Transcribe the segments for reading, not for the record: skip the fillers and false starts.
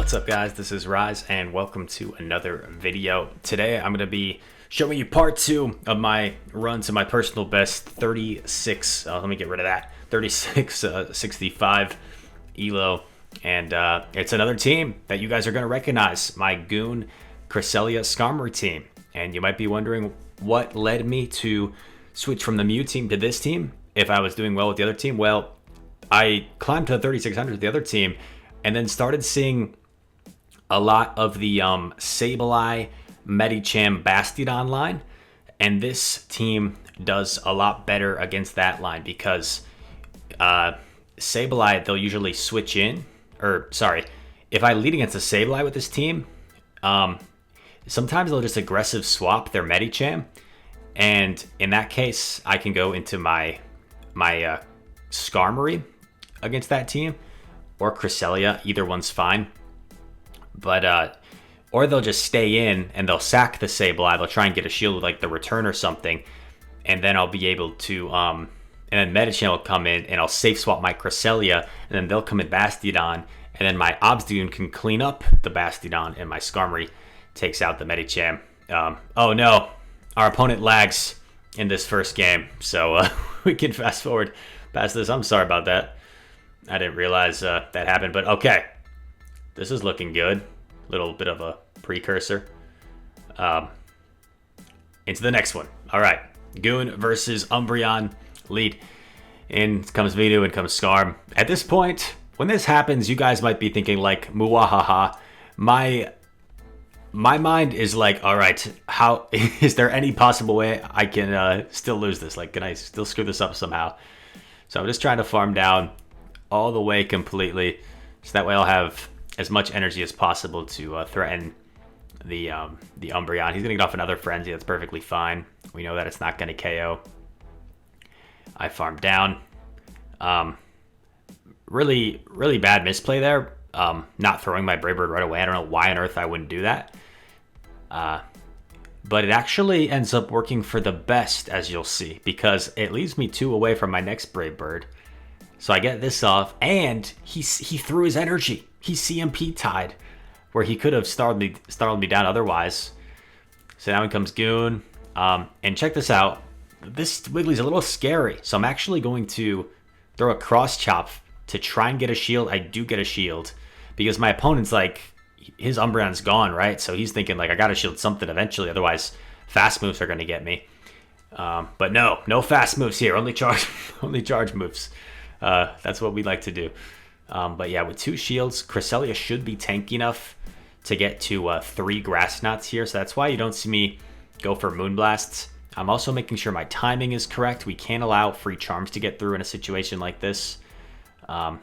What's up guys, this is Rise and welcome to another video. Today I'm going to be showing you part 2 of my run to my personal best 36, let me get rid of that, 3665 ELO. And it's another team that you guys are going to recognize, my Goon, Cresselia, Skarmory team. And you might be wondering what led me to switch from the Mew team to this team if I was doing well with the other team. Well, I climbed to 3600 with the other team and then started seeing a lot of the Sableye, Medicham, Bastiodon line, and this team does a lot better against that line because Sableye, they'll usually switch in, or sorry, if I lead against a Sableye with this team, sometimes they'll just aggressive swap their Medicham, and in that case, I can go into my Skarmory against that team, or Cresselia, either one's fine. But or they'll just stay in and they'll sack the Sableye. They'll try and get a shield with like the return or something, and then I'll be able to and then Medicham will come in and I'll safe swap my Cresselia, and then they'll come in Bastiodon, and then my Obstagoon can clean up the Bastiodon, and my Skarmory takes out the Medicham. Oh no, our opponent lags in this first game, so we can fast forward past this. I'm sorry about that. I didn't realize that happened, but okay. This is looking good. Little bit of a precursor. Into the next one. All right. Goon versus Umbreon. Lead. In comes Vito, in comes Skarm. At this point, when this happens, you guys might be thinking like, muwahaha. My mind is like, all right, how is there any possible way I can still lose this? Like, can I still screw this up somehow? So I'm just trying to farm down all the way completely, so that way I'll have as much energy as possible to threaten the Umbreon. He's gonna get off another frenzy. That's perfectly fine. We know that it's not gonna KO. I farm down. Really bad misplay there. Not throwing my Brave Bird right away. I don't know why on earth I wouldn't do that. But it actually ends up working for the best, as you'll see, because it leaves me 2 away from my next Brave Bird. So I get this off, and he threw his energy. He CMP tied, where he could have startled me down otherwise. So now in comes Goon. And check this out. This Wiggly's a little scary, so I'm actually going to throw a cross chop to try and get a shield. I do get a shield, because my opponent's like, his Umbreon's gone, right? So he's thinking like, I gotta shield something eventually, otherwise fast moves are gonna get me. But no fast moves here, only charge moves. That's what we like to do. But yeah, with 2 shields, Cresselia should be tanky enough to get to 3 Grass Knots here. So that's why you don't see me go for Moonblasts. I'm also making sure my timing is correct. We can't allow free charms to get through in a situation like this. And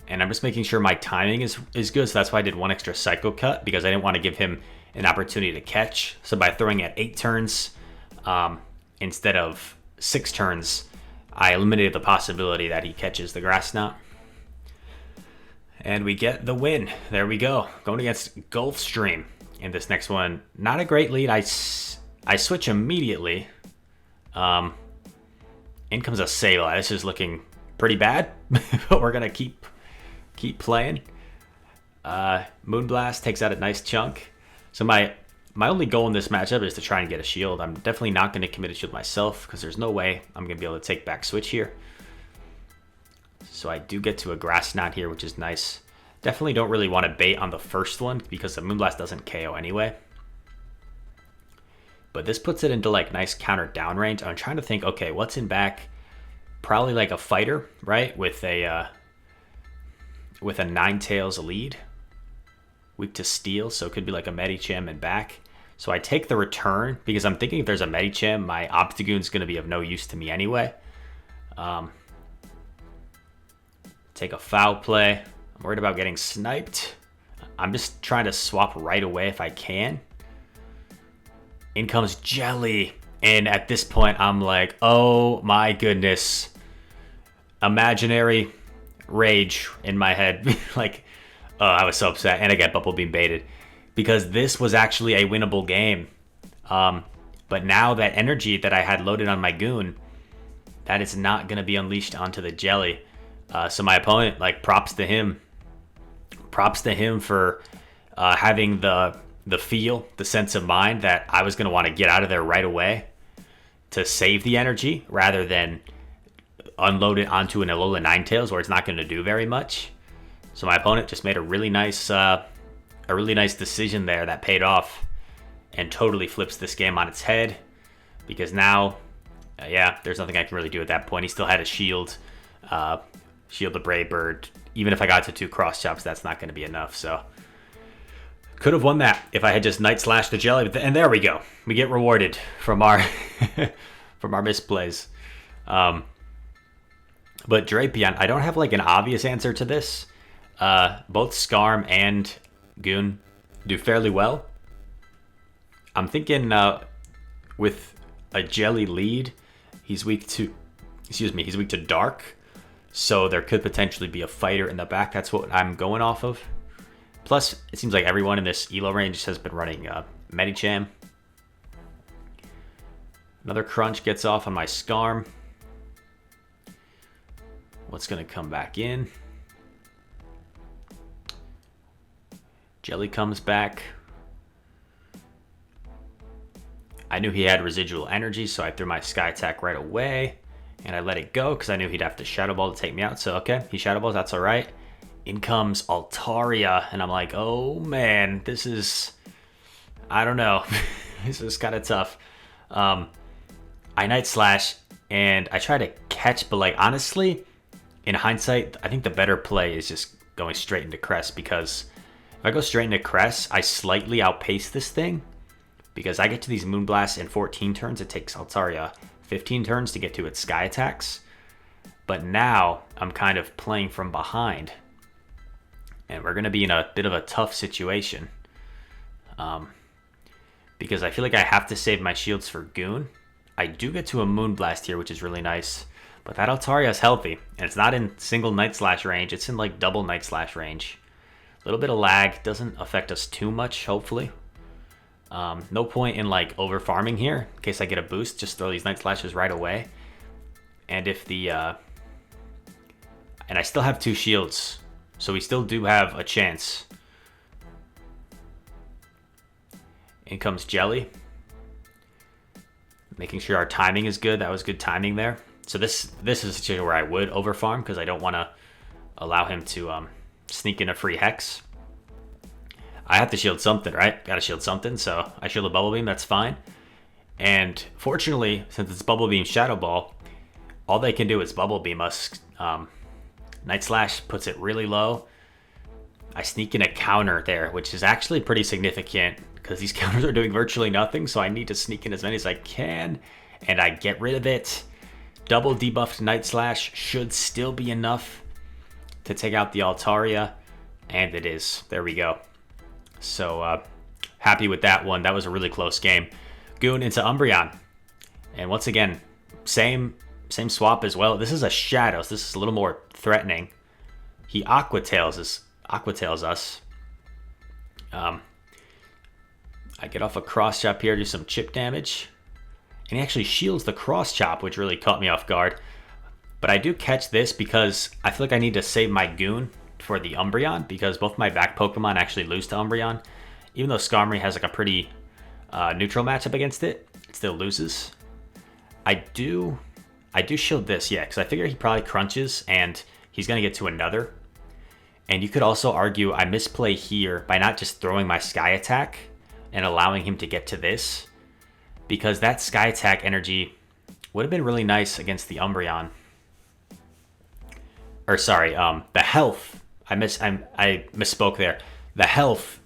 I'm just making sure my timing is good. So that's why I did 1 extra Psycho Cut, because I didn't want to give him an opportunity to catch. So by throwing at 8 turns instead of 6 turns, I eliminated the possibility that he catches the Grass Knot. And we get the win. There we go. Going against Gulfstream in this next one. Not a great lead. I switch immediately. In comes a Sableye. This is looking pretty bad, but we're going to keep playing. Moonblast takes out a nice chunk. So my only goal in this matchup is to try and get a shield. I'm definitely not going to commit a shield myself, because there's no way I'm going to be able to take back switch here. So I do get to a Grass Knot here, which is nice. Definitely don't really want to bait on the first one, because the Moonblast doesn't KO anyway. But this puts it into like nice counter down range. I'm trying to think, okay, what's in back? Probably like a fighter, right? With a Ninetales lead. Weak to Steel, so it could be like a Medicham and back. So I take the return, because I'm thinking if there's a Medicham, my Obstagoon's going to be of no use to me anyway. Take a foul play. I'm worried about getting sniped. I'm just trying to swap right away if I can. In comes Jelly. And at this point, I'm like, oh my goodness. Imaginary rage in my head. Like, oh, I was so upset. And I got Bubble Beam baited, because this was actually a winnable game. But now that energy that I had loaded on my Goon, that is not going to be unleashed onto the Jelly. So my opponent, like, props to him, props to him for having the feel, the sense of mind that I was going to want to get out of there right away to save the energy rather than unload it onto an Alola Ninetales where it's not going to do very much. So my opponent just made a really nice decision there that paid off and totally flips this game on its head, because now, yeah, there's nothing I can really do at that point. He still had a shield the Brave Bird. Even if I got to 2 cross chops, that's not going to be enough. So could have won that if I had just Night Slash the Jelly. And there we go. We get rewarded from our from our misplays. But Drapion, I don't have like an obvious answer to this. Both Skarm and Goon do fairly well. I'm thinking with a Jelly lead, he's weak to Dark. So there could potentially be a fighter in the back. That's what I'm going off of. Plus, it seems like everyone in this ELO range has been running Medicham. Another Crunch gets off on my Skarm. What's going to come back in? Jelly comes back. I knew he had residual energy, so I threw my Sky Attack right away. And I let it go because I knew he'd have to Shadow Ball to take me out. So, okay, he Shadow Balls, that's all right. In comes Altaria, and I'm like, oh, man, this is... I don't know. This is kind of tough. I Night Slash, and I try to catch, but, like, honestly, in hindsight, I think the better play is just going straight into Cress, because if I go straight into Cress, I slightly outpace this thing. Because I get to these Moonblasts in 14 turns. It takes Altaria 15 turns to get to its Sky Attacks. But now I'm kind of playing from behind. And we're going to be in a bit of a tough situation. Because I feel like I have to save my shields for Goon. I do get to a Moonblast here, which is really nice. But that Altaria is healthy. And it's not in single Night Slash range. It's in like double Night Slash range. A little bit of lag. Doesn't affect us too much, hopefully. No point in like over farming here in case I get a boost. Just throw these Night Slashes right away. And if the and I still have 2 shields, so we still do have a chance. In comes Jelly, making sure our timing is good. That was good timing there. So this is a situation where I would over farm because I don't want to allow him to sneak in a free Hex. I have to shield something, right? Gotta shield something, so I shield a Bubble Beam, that's fine. And fortunately, since it's Bubble Beam Shadow Ball, all they can do is Bubble Beam us. Night Slash puts it really low. I sneak in a counter there, which is actually pretty significant because these counters are doing virtually nothing, so I need to sneak in as many as I can, and I get rid of it. Double debuffed Night Slash should still be enough to take out the Altaria, and it is. There we go. So happy with that one. That was a really close game. Goon into Umbreon. And once again, same swap as well. This is a Shadow, so this is a little more threatening. He Aqua Tails us. I get off a Cross Chop here, do some chip damage. And he actually shields the Cross Chop, which really caught me off guard. But I do catch this because I feel like I need to save my Goon for the Umbreon, because both my back Pokemon actually lose to Umbreon. Even though Skarmory has like a pretty neutral matchup against it, it still loses. I do shield this, yeah, because I figure he probably crunches and he's going to get to another. And you could also argue I misplay here by not just throwing my Sky Attack and allowing him to get to this, because that Sky Attack energy would have been really nice against the Umbreon. Or sorry, the health. I misspoke there. The health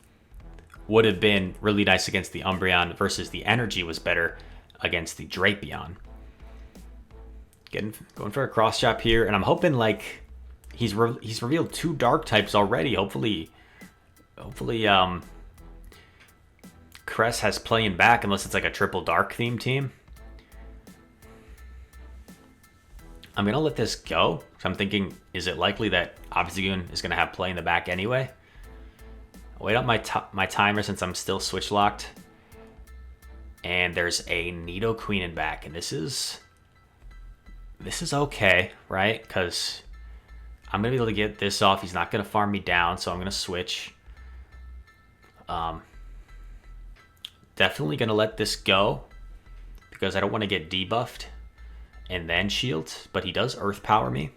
would have been really nice against the Umbreon versus the energy was better against the Drapion. Going for a Cross Chop here, and I'm hoping like he's revealed 2 Dark types already. Hopefully, Cress has playing back unless it's like a triple Dark theme team. I'm going to let this go. So I'm thinking, is it likely that Obstagoon is going to have play in the back anyway? I'll wait out my timer since I'm still switch locked. And there's a Nidoqueen in back. And this is okay, right? Because I'm going to be able to get this off. He's not going to farm me down, so I'm going to switch. Definitely going to let this go because I don't want to get debuffed and then shield, but he does Earth Power me.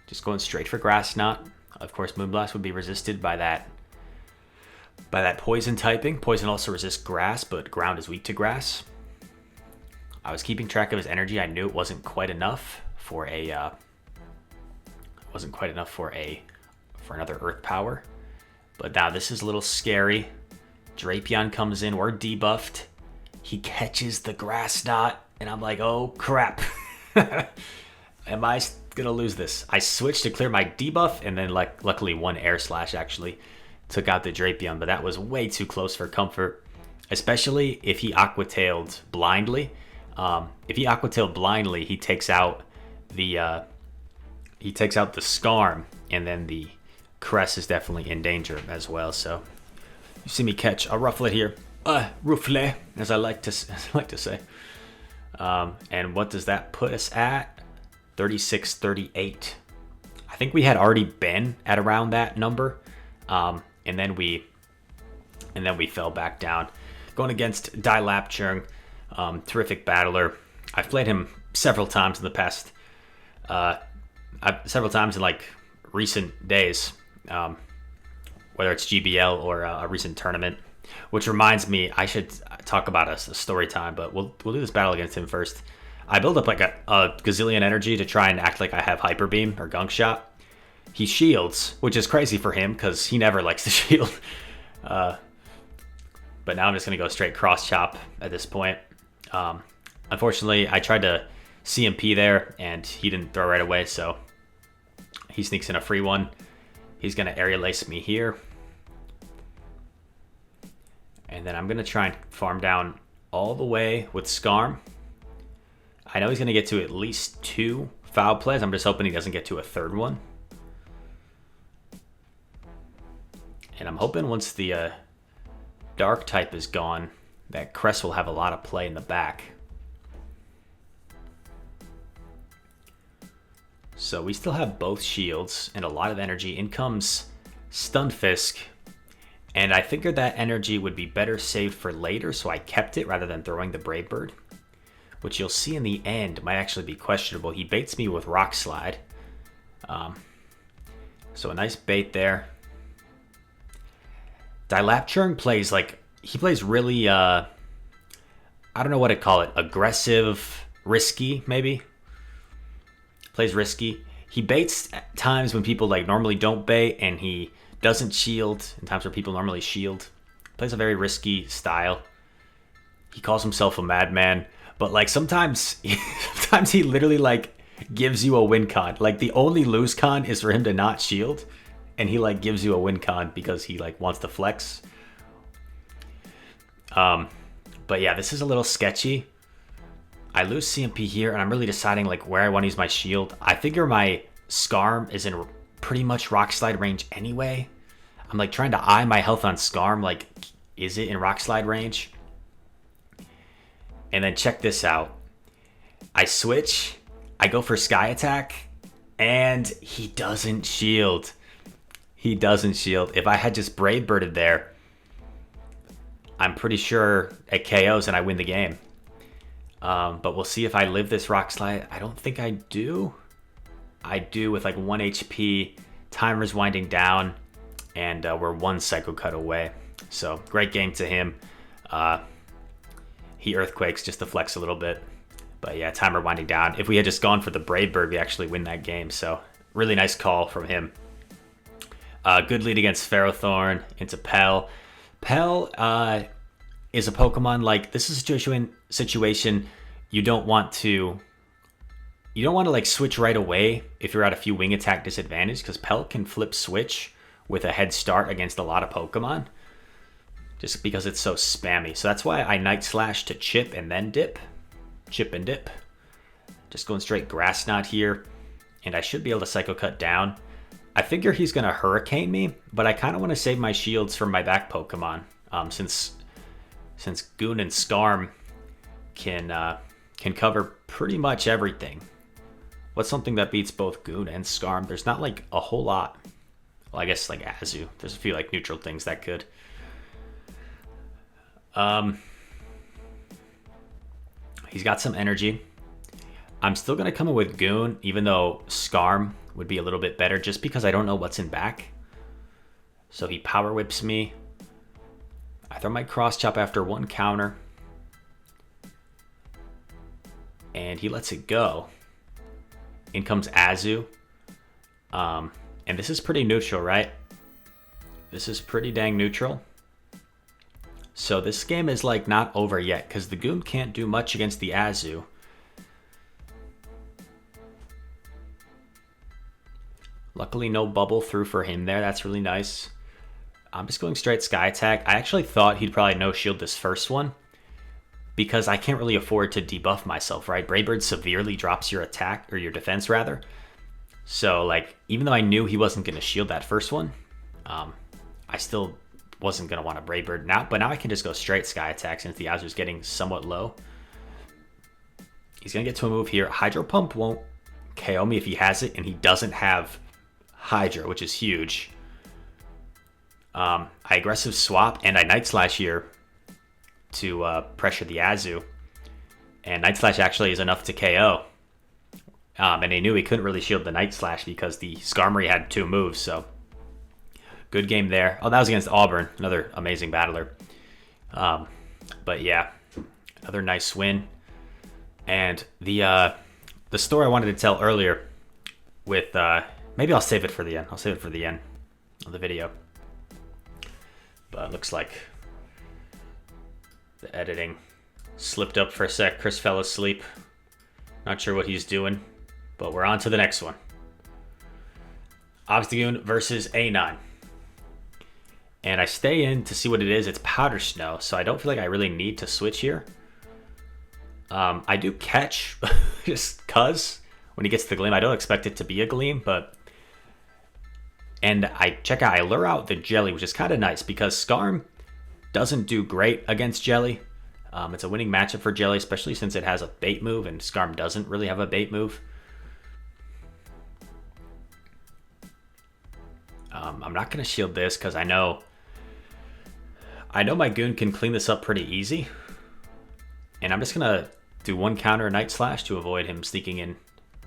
Just going straight for Grass Knot. Of course, Moonblast would be resisted by that poison typing. Poison also resists grass, but ground is weak to grass. I was keeping track of his energy. I knew it wasn't quite enough for another Earth Power. But now this is a little scary. Drapion comes in. We're debuffed. He catches the Grass Knot, and I'm like, oh crap. Am I gonna lose this? I switched to clear my debuff, and then luckily one Air Slash actually took out the Drapion, but that was way too close for comfort, especially if he Aqua-tailed blindly. If he Aqua-tailed blindly, he takes out the Skarm, and then the Cress is definitely in danger as well. So you see me catch a Rufflet here, Rufflet, as I like to say. And what does that put us at? 36-38. I think we had already been at around that number, and then we fell back down. Going against Laplacheering, terrific battler. I've played him several times in the past, several times in like recent days, whether it's GBL or a recent tournament. Which reminds me, I should talk about a story time, but we'll do this battle against him first. I build up like a gazillion energy to try and act like I have Hyper Beam or Gunk Shot. He shields, which is crazy for him because he never likes to shield. But now I'm just going to go straight Cross Chop at this point. Unfortunately, I tried to CMP there and he didn't throw right away, so he sneaks in a free one. He's going to Aerial Ace me here. And then I'm going to try and farm down all the way with Skarm. I know he's going to get to at least 2 foul plays. I'm just hoping he doesn't get to a third one. And I'm hoping once the Dark type is gone, that Cress will have a lot of play in the back. So we still have both shields and a lot of energy. In comes Stunfisk. And I figured that energy would be better saved for later, so I kept it rather than throwing the Brave Bird, which you'll see in the end might actually be questionable. He baits me with Rock Slide. So a nice bait there. Laplacheering plays he plays really, I don't know what to call it, aggressive, risky, maybe? Plays risky. He baits at times when people normally don't bait, and he doesn't shield in times where people normally shield. Plays a very risky style. He calls himself a madman, but sometimes he literally gives you a win con. The only lose con is for him to not shield, and he gives you a win con because he wants to flex. But yeah, this is a little sketchy. I lose CMP here, and I'm really deciding where I want to use my shield. I figure my Skarm is in pretty much Rock Slide range anyway. I'm trying to eye my health on Skarm. Is it in Rock Slide range? And then check this out. I switch. I go for Sky Attack, and he doesn't shield. He doesn't shield. If I had just Brave Birded there, I'm pretty sure it KOs and I win the game. But we'll see if I live this Rock Slide. I don't think I do. I do with 1 HP. Timer's winding down, and we're 1 Psycho Cut away. So great game to him. He Earthquakes just to flex a little bit. But yeah, timer winding down. If we had just gone for the Brave Bird, we actually win that game. So really nice call from him. Good lead against Ferrothorn into Pell. Pell is a Pokemon this is a situation you don't want to switch right away if you're at a few wing attack disadvantage, because Pell can flip switch with a head start against a lot of Pokemon just because it's so spammy. So that's why I Night Slash to chip and then dip. Chip and dip. Just going straight Grass Knot here, and I should be able to Psycho Cut down. I figure he's going to Hurricane me, but I kind of want to save my shields for my back Pokemon, since Goon and Skarm can cover pretty much everything. What's something that beats both Goon and Skarm? There's not like a whole lot. Well, I guess like Azu. There's a few like neutral things that could. He's got some energy. I'm still going to come in with Goon, even though Skarm would be a little bit better just because I don't know what's in back. So he power whips me. I throw my cross chop after one counter. And he lets it go. In comes Azu. And this is pretty neutral, right? This is pretty dang neutral. So this game is like not over yet because the Goon can't do much against the Azu. Luckily no bubble through for him there. That's really nice. I'm just going straight Sky Attack. I actually thought he'd probably no-shield this first one because I can't really afford to debuff myself, right? Brave Bird severely drops your attack, or your defense rather. So like, even though I knew he wasn't going to shield that first one, I still wasn't going to want a Brave Bird now. But now I can just go straight Sky Attack since the Azu's getting somewhat low. He's going to get to a move here. Hydro Pump won't KO me if he has it, and he doesn't have Hydra, which is huge. I aggressive swap and I Night Slash here to pressure the Azu. And Night Slash actually is enough to KO. And he knew he couldn't really shield the Night Slash because the Skarmory had 2 moves, so good game there. Oh, that was against Auburn, another amazing battler. But yeah, another nice win. And the story I wanted to tell earlier with, maybe I'll save it for the end. I'll save it for the end of the video. But it looks like the editing slipped up for a sec. Chris fell asleep. Not sure what he's doing, but we're on to the next one. Obstagoon versus A9. And I stay in to see what it is. It's Powder Snow, so I don't feel like I really need to switch here. I do catch just cuz when he gets the Gleam. I don't expect it to be a Gleam, but... And I lure out the Jelly, which is kind of nice because Skarm doesn't do great against Jelly. It's a winning matchup for Jelly, especially since it has a bait move, and Skarm doesn't really have a bait move. I'm not going to shield this because I know my Goon can clean this up pretty easy. And I'm just going to do one counter Night Slash to avoid him sneaking in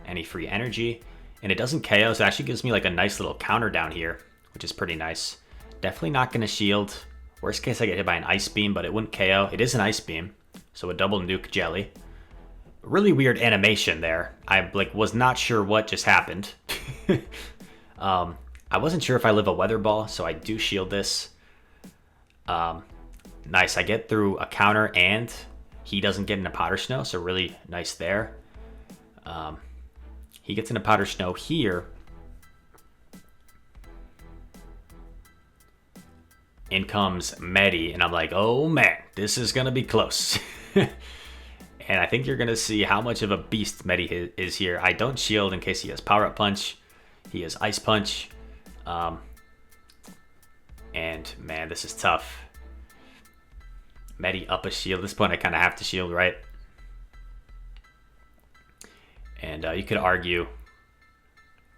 any free energy. And it doesn't KO, so it actually gives me like a nice little counter down here, which is pretty nice. Definitely not going to shield. Worst case, I get hit by an Ice Beam, but it wouldn't KO. It is an Ice Beam, so a double nuke Jelly. Really weird animation there. I like was not sure what just happened. I wasn't sure if I live a Weather Ball, so I do shield this. Nice, I get through a counter and he doesn't get into Powder Snow, so really nice there. He gets into Powder Snow here. In comes Medi, and I'm like, oh man, this is going to be close. And I think you're going to see how much of a beast Medi is here. I don't shield in case he has Power Up Punch. He has Ice Punch. And man, this is tough. Medi up a shield. At this point, I kind of have to shield, right? And you could argue,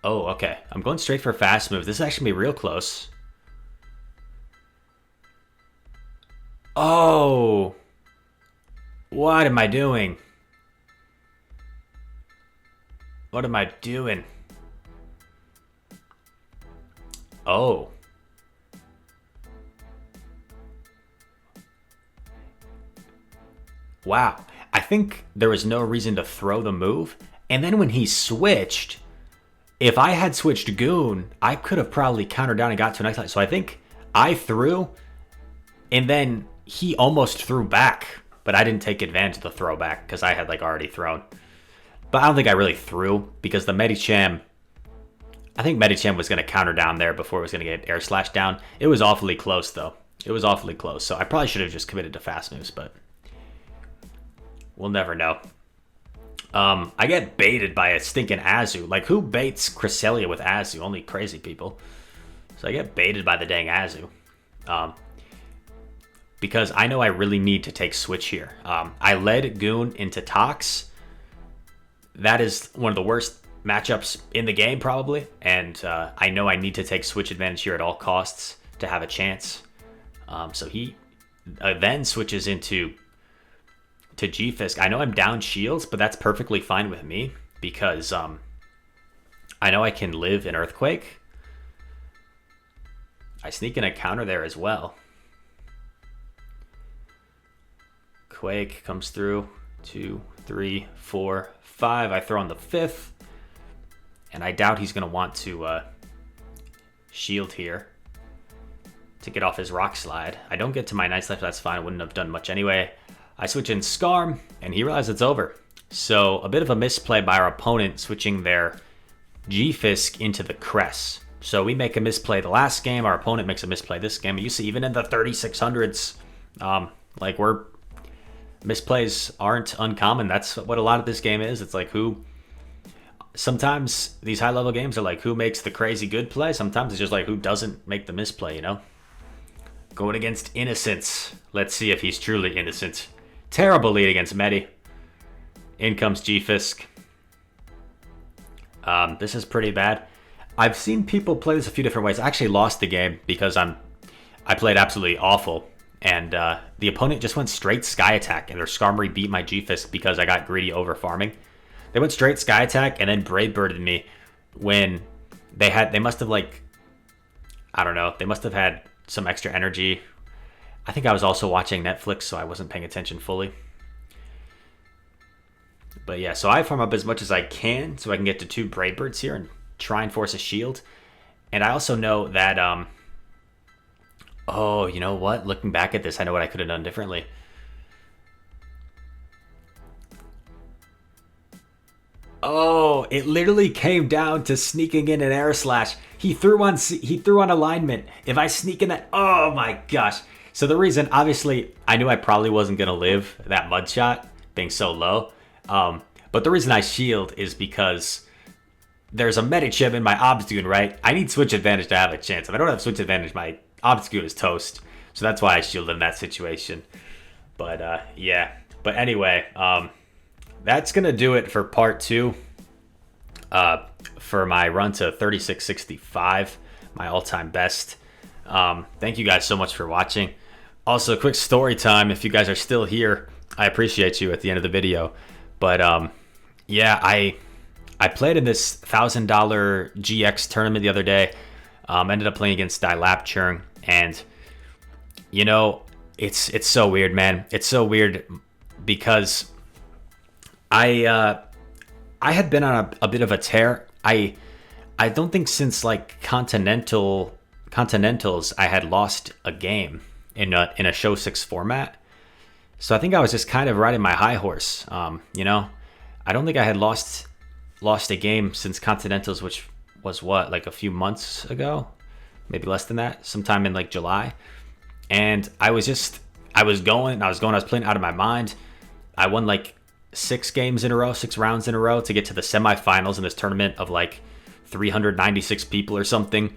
oh, okay, I'm going straight for fast move. This is actually real close. Oh, what am I doing? What am I doing? Oh. Wow. I think there was no reason to throw the move. And then when he switched, if I had switched Goon, I could have probably countered down and got to a nice line. So I think I threw, and then he almost threw back, but I didn't take advantage of the throwback because I had like already thrown. But I don't think I really threw because the Medicham, I think Medicham was going to counter down there before it was going to get Air Slash down. It was awfully close though. It was awfully close. So I probably should have just committed to fast moves, but we'll never know. I get baited by a stinking Azu. Like, who baits Cresselia with Azu? Only crazy people. So I get baited by the dang Azu. Because I know I really need to take Switch here. I led Goon into Tox. That is one of the worst matchups in the game probably, and I know I need to take switch advantage here at all costs to have a chance. So he then switches into G-Fisk. I know I'm down shields, but that's perfectly fine with me because I know I can live in Earthquake. I sneak in a counter there as well. Quake comes through. 2, 3, 4, 5. I throw on the 5th. And I doubt he's going to want to shield here to get off his Rock Slide. I don't get to my Night Slap, that's fine. I wouldn't have done much anyway. I switch in Skarm, and he realizes it's over. So a bit of a misplay by our opponent switching their G-Fisk into the Cress. So we make a misplay the last game. Our opponent makes a misplay this game. You see, even in the 3600s, misplays aren't uncommon. That's what a lot of this game is. It's like sometimes these high-level games are like who makes the crazy good play. Sometimes it's just like who doesn't make the misplay, you know? Going against Innocence. Let's see if he's truly innocent. Terrible lead against Medi. In comes G-Fisk. This is pretty bad. I've seen people play this a few different ways. I actually lost the game because I played absolutely awful. And the opponent just went straight Sky Attack, and their Skarmory beat my G-Fisk because I got greedy over farming. They went straight Sky Attack and then Brave Birded me when they must have I don't know, they must have had some extra energy. I think I was also watching Netflix, so I wasn't paying attention fully. But yeah, so I farm up as much as I can so I can get to 2 Brave Birds here and try and force a shield. And I also know that, oh, you know what? Looking back at this, I know what I could have done differently. Oh, it literally came down to sneaking in an Air Slash. He threw on alignment. If I sneak in that, oh my gosh. So the reason, obviously, I knew I probably wasn't going to live that mud shot being so low. But the reason I shield is because there's a Medichip in my Obstagoon, right? I need switch advantage to have a chance. If I don't have switch advantage, my Obstagoon is toast. So that's why I shielded in that situation. But yeah. But anyway, that's going to do it for part 2. For my run to 3665, my all-time best. Thank you guys so much for watching. Also, quick story time. If you guys are still here, I appreciate you at the end of the video. But yeah, I played in this $1,000 GX tournament the other day. Ended up playing against Laplacheering, and you know, it's so weird, man. It's so weird because I had been on a bit of a tear. I don't think since like Continentals I had lost a game in a Show 6 format. So I think I was just kind of riding my high horse. You know, I don't think I had lost a game since Continentals, which was what, like a few months ago, maybe less than that, sometime in like July. And I was playing out of my mind. I won like 6 rounds in a row to get to the semifinals in this tournament of like 396 people or something.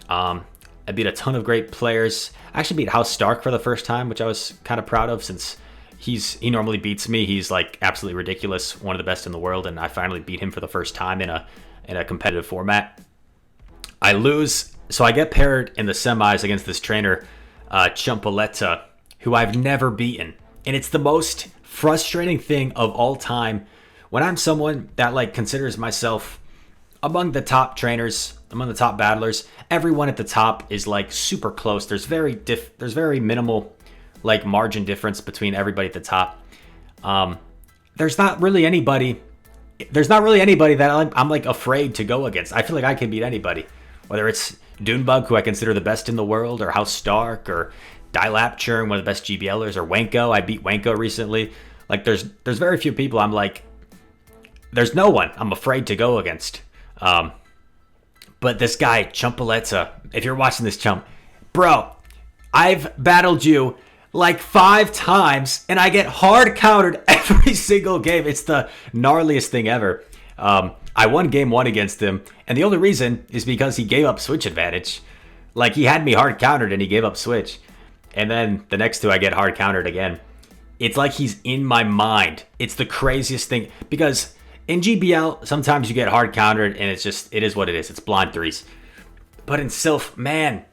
I beat a ton of great players. I actually beat House Stark for the first time, which I was kind of proud of since he normally beats me. He's like absolutely ridiculous, one of the best in the world, and I finally beat him for the first time in a competitive format. I lose, so I get paired in the semis against this trainer, Chumpaletta, who I've never beaten. And it's the most frustrating thing of all time when I'm someone that like considers myself among the top trainers, among the top battlers. Everyone at the top is like super close. There's very minimal like margin difference between everybody at the top. There's not really anybody that I'm like afraid to go against. I feel like I can beat anybody, whether it's Dunebug, who I consider the best in the world, or House Stark, or Laplacheering, one of the best GBLers, or Wenko. I beat Wenko recently. Like there's very few people I'm like, there's no one I'm afraid to go against. But this guy, Chumpaletta, if you're watching this, Chump, bro, I've battled you like 5 times and I get hard countered every single game. It's the gnarliest thing ever. I won game 1 against him, and the only reason is because he gave up switch advantage. Like, he had me hard countered and he gave up switch. And then the next 2 I get hard countered again. It's like he's in my mind. It's the craziest thing, because In GBL, sometimes you get hard countered, and it is what it is. It's blind threes. But in Sylph, man,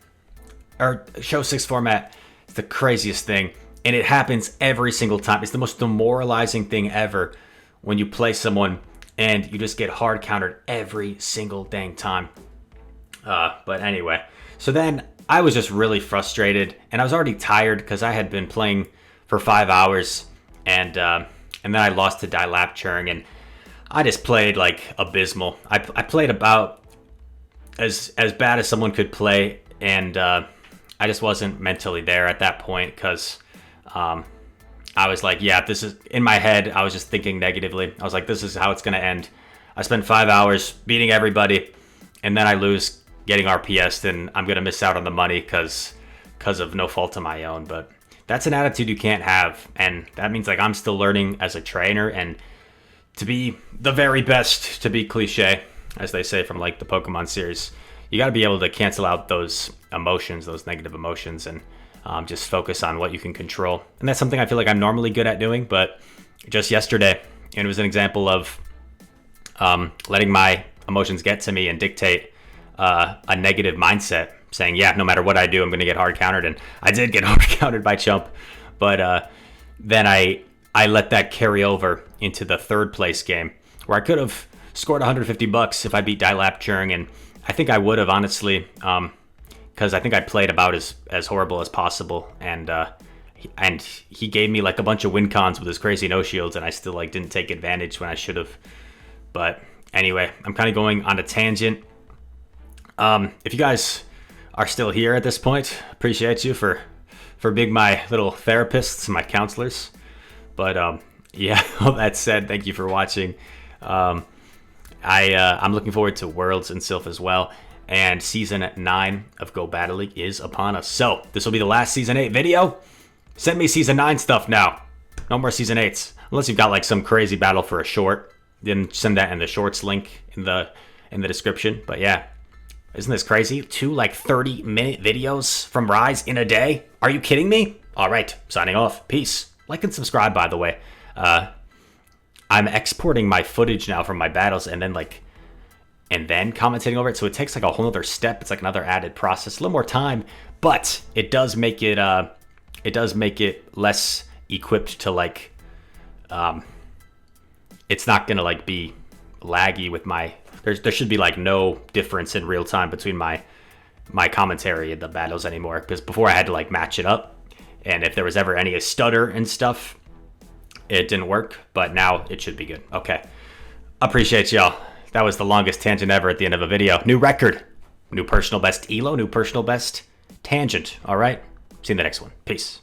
or Show 6 format, it's the craziest thing. And it happens every single time. It's the most demoralizing thing ever when you play someone and you just get hard countered every single dang time. But anyway, so then I was just really frustrated, and I was already tired because I had been playing for 5 hours, and then I lost to Laplacheering, and I just played like abysmal. I played about as bad as someone could play, and I just wasn't mentally there at that point because I was like, yeah, this is in my head. I was just thinking negatively. I was like, this is how it's gonna end. I spent 5 hours beating everybody, and then I lose getting RPS'd, and I'm gonna miss out on the money because of no fault of my own. But that's an attitude you can't have, and that means like I'm still learning as a trainer, and to be the very best, to be cliche, as they say from like the Pokemon series, you got to be able to cancel out those emotions, those negative emotions, and just focus on what you can control. And that's something I feel like I'm normally good at doing, but just yesterday, and it was an example of letting my emotions get to me and dictate a negative mindset, saying, yeah, no matter what I do, I'm going to get hard countered. And I did get hard countered by Chump, but then I let that carry over into the third place game where I could have scored $150 if I beat Laplacheering, and I think I would have, honestly, because I think I played about as horrible as possible, and he gave me like a bunch of win cons with his crazy no shields, and I still like didn't take advantage when I should have. But anyway, I'm kind of going on a tangent. If you guys are still here at this point, appreciate you for being my little therapists, my counselors. But yeah, all that said, thank you for watching. I'm looking forward to Worlds and Sylph as well. And Season 9 of Go Battle League is upon us. So this will be the last Season 8 video. Send me Season 9 stuff now. No more Season 8s. Unless you've got like some crazy battle for a short. Then send that in the shorts link in the description. But yeah, isn't this crazy? 2 like 30-minute videos from Rise in a day? Are you kidding me? All right, signing off. Peace. Like and subscribe, by the way. I'm exporting my footage now from my battles and then commentating over it. So it takes like a whole other step. It's like another added process, a little more time, but it does make it less equipped to like, it's not gonna like be laggy with my, there should be like no difference in real time between my commentary and the battles anymore. Because before I had to like match it up. And if there was ever any stutter and stuff, it didn't work, but now it should be good. Okay. Appreciate y'all. That was the longest tangent ever at the end of a video. New record. New personal best ELO, new personal best tangent. All right. See you in the next one. Peace.